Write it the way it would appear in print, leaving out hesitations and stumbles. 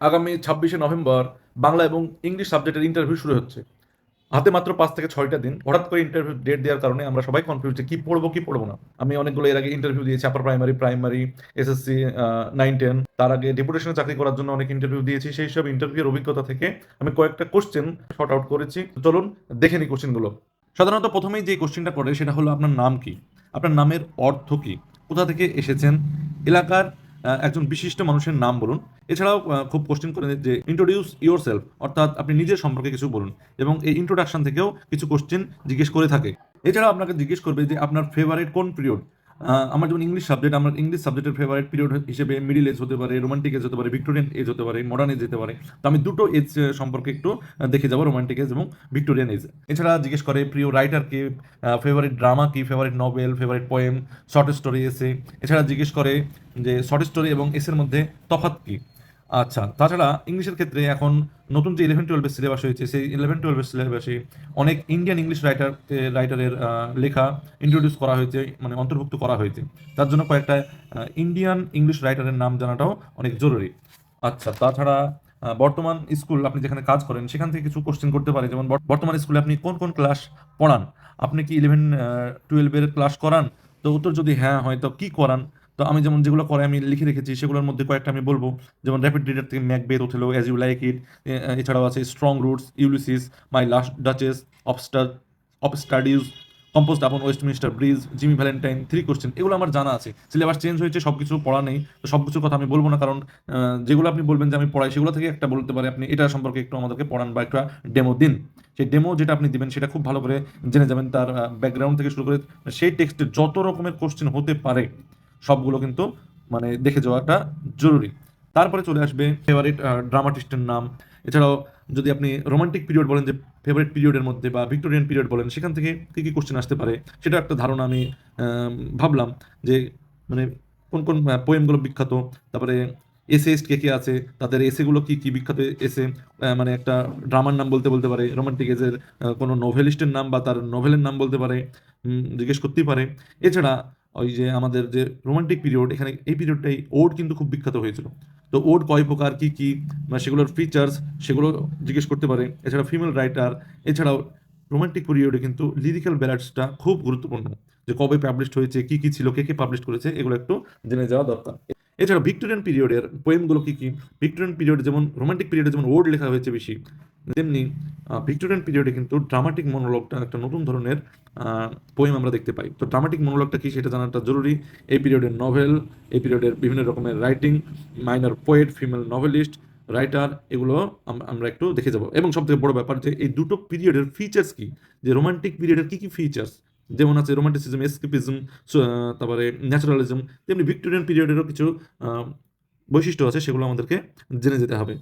আগামী ২৬শে নভেম্বর বাংলা এবং ইংলিশ সাবজেক্টের ইন্টারভিউ শুরু হচ্ছে। হাতে মাত্র ৫ থেকে ৬টা দিন। হঠাৎ করে ইন্টারভিউ ডেট দেওয়ার কারণে আমরা সবাই কনফিউজড যে কি পড়বো, কি পড়বো না। আমি অনেকগুলো এর আগে ইন্টারভিউ দিয়েছি আপার প্রাইমারি, এসএসসি 9-10। তার আগে ডেপুটেশনে চাকরি করার জন্য অনেক ইন্টারভিউ দিয়েছি। সেই সব ইন্টারভিউয়ের অভিজ্ঞতা থেকে আমি কয়েকটা কোয়েশ্চেন শর্ট আউট করেছি। চলুন দেখে নিই কোয়েশ্চেনগুলো। সাধারণত ১ম এই যে কোয়েশ্চেনটা করে সেটা হলো আপনার নাম কি? আপনার নামের অর্থ কি? কোথা থেকে এসেছেন? এলাকার একজন বিশিষ্ট মানুষের নাম বলুন। এছাড়াও খুব কোশ্চেন করে যে ইন্ট্রোডিউস ইয়োরসেলফ অর্থাৎ আপনি নিজের সম্পর্কে কিছু বলুন এবং এই ইন্ট্রোডাকশন থেকেও কিছু কোশ্চেন জিজ্ঞেস করে থাকে। এছাড়াও আপনাকে জিজ্ঞেস করবে যে আপনার ফেভারিট কোন পিরিয়ড? আমার যেমন ইংলিশ সাবজেক্ট, আমার ইংলিশ সাবজেক্টের ফেভারিট পিরিয়ড হিসেবে মিডল এজ হতে পারে, রোমান্টিক এজ হতে পারে, ভিক্টোরিয়ান এজ হতে পারে, মডার্ন এজ যেতে পারে। তো আমি দুটো এজ সম্পর্কে একটু দেখে যাবো, রোমান্টিক এজ এবং ভিক্টোরিয়ান এজ। এছাড়া জিজ্ঞেস করে প্রিয় রাইটার কে, ফেভারিট ড্রামা কি, favourite novel, favourite poem, short story, এসে। এছাড়া জিজ্ঞেস করে যে শর্ট স্টোরি এবং এসের মধ্যে তফাৎ কি। আচ্ছা, তাছাড়া ইংলিশের ক্ষেত্রে এখন নতুন যে 11-12 সিলেবাস হয়েছে, সেই 11-12 সিলেবাসে অনেক ইন্ডিয়ান ইংলিশ রাইটারের লেখা ইন্ট্রোডিউস করা হয়েছে, মানে অন্তর্ভুক্ত করা হয়েছে। তার জন্য কয়েকটা ইন্ডিয়ান ইংলিশ রাইটারের নাম জানাটাও অনেক জরুরি। আচ্ছা, তাছাড়া বর্তমান স্কুল আপনি যেখানে কাজ করেন সেখান থেকে কিছু কোশ্চেন করতে পারে, যেমন বর্তমান স্কুলে আপনি কোন কোন ক্লাস পড়ান? আপনি কি 11-12 এর ক্লাস করান? তো উত্তর যদি হ্যাঁ হয় তো কি করান? তো আমি যেমন যেগুলো করে আমি লিখে রেখেছি সেগুলোর মধ্যে কয়েকটা আমি বলবো। যেমন র্যাপিড রিডার থেকে Macbeth, Othello, as you like it. এছাড়াও আছে strong roots, Ulysses, my last duchess, অবস্টার of studies, composed upon Westminster Bridge, Jimmy Valentine, 3 question. এগুলো আমার জানা আছে। সিলেবাস চেঞ্জ হয়েছে, সবকিছু পড়া নেই। তো সবকিছুর কথা আমি বলবো না, কারণ যেগুলো আপনি বলবেন যে আমি পড়াই সেগুলো থেকে একটা বলতে পারে আপনি এটা সম্পর্কে একটু আমাদেরকে পড়ান বা একটা ডেমো দিন। সেই ডেমো যেটা আপনি দিবেন সেটা খুব ভালো করে জেনে যাবেন, তার ব্যাকগ্রাউন্ড থেকে শুরু করে সেই টেক্সটে যত রকমের কোশ্চেন হতে পারে সবগুলো কিন্তু মানে দেখে যাওয়াটা জরুরি। তারপরে চলে আসবে ফেভারিট ড্রামাটিস্টের নাম। এছাড়াও যদি আপনি রোমান্টিক পিরিয়ড বলেন, যে ফেভারিট পিরিয়ডের মধ্যে, বা ভিক্টোরিয়ান পিরিয়ড বলেন, সেখান থেকে কী কী কোশ্চেন আসতে পারে সেটা একটা ধারণা আমি ভাবলাম যে মানে কোন কোন পোয়েমগুলো বিখ্যাত, তারপরে এসেইস্ট কে কে আছে, তাদের এসেগুলো কি কি বিখ্যাত এসে, মানে একটা ড্রামার নাম বলতে বলতে পারে, রোমান্টিক এজের কোনো নোভেলিস্টের নাম বা তার নোভেলের নাম বলতে পারে, জিজ্ঞেস করতেই পারে। এছাড়া ওই যে আমাদের যে রোমান্টিক পিরিয়ড, এখানে এই পিরিয়ডটাই ওড কিন্তু খুব বিখ্যাত হয়েছিল। তো ওড কয় প্রকার, কি কি, মানে সেগুলোর ফিচার্স, সেগুলো জিজ্ঞেস করতে পারে। এছাড়া ফিমেল রাইটার। এছাড়াও রোমান্টিক পিরিয়ডে কিন্তু লিরিক্যাল ব্যালাডসটা খুব গুরুত্বপূর্ণ, যে কবে পাবলিশড হয়েছে, কি কি ছিল, কে পাবলিশ করেছে, এগুলো একটু জেনে যাওয়া দরকার। এছাড়া ভিক্টোরিয়ান পিরিয়ডের পোয়েমগুলো কি কি, ভিক্টোরিয়ান পিরিয়ডে যেমন রোমান্টিক পিরিয়ডে যেমন ওড লেখা হয়েছে বেশি, তেমনি ভিক্টোরিয়ান পিরিয়ডে কিন্তু ড্রামাটিক মনোলগটা একটা নতুন ধরনের পোয়েম আমরা দেখতে পাই। তো ড্রামাটিক মনোলগটা কি সেটা জানাটা জরুরি। এই পিরিয়ডের নভেল, এই পিরিয়ডের বিভিন্ন রকমের writing, minor poet, female novelist, writer, এগুলো আমরা একটু দেখে যাব। এবং সবথেকে বড় ব্যাপার যে এই দুটো পিরিয়ডের ফিচার্স কি, যে রোমান্টিক পিরিয়ডের কি কি ফিচার্স, যেমন আছে রোমান্টিসিজম, এসকেপিজম, তারপরে ন্যাচারালিজম, তেমনি ভিক্টোরিয়ান পিরিয়ডেরও কিছু বৈশিষ্ট্য আছে, সেগুলো আমাদেরকে জেনে যেতে হবে।